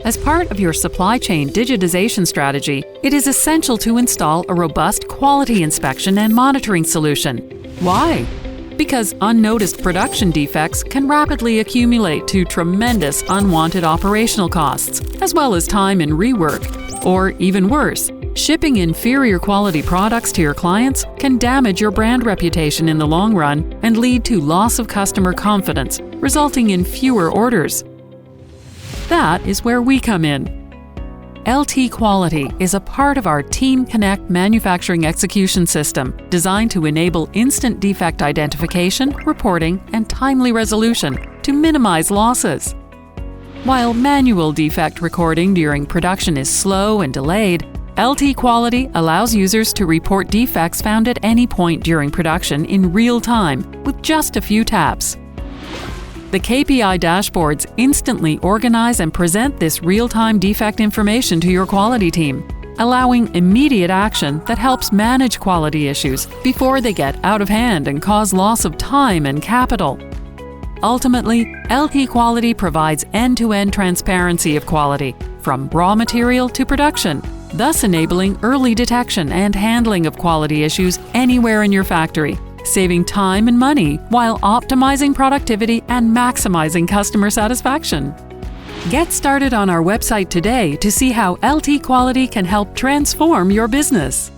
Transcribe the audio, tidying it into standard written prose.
As part of your supply chain digitization strategy, it is essential to install a robust quality inspection and monitoring solution. Why? Because unnoticed production defects can rapidly accumulate to tremendous unwanted operational costs, as well as time in rework. Or even worse, shipping inferior quality products to your clients can damage your brand reputation in the long run and lead to loss of customer confidence, resulting in fewer orders. That is where we come in. LTquality is a part of our Team Connect manufacturing execution system designed to enable instant defect identification, reporting, and timely resolution to minimize losses. While manual defect recording during production is slow and delayed, LTquality allows users to report defects found at any point during production in real time with just a few taps. The KPI dashboards instantly organize and present this real-time defect information to your quality team, allowing immediate action that helps manage quality issues before they get out of hand and cause loss of time and capital. Ultimately, LTquality provides end-to-end transparency of quality, from raw material to production, thus enabling early detection and handling of quality issues anywhere in your factory, saving time and money while optimizing productivity and maximizing customer satisfaction. Get started on our website today to see how LTquality can help transform your business.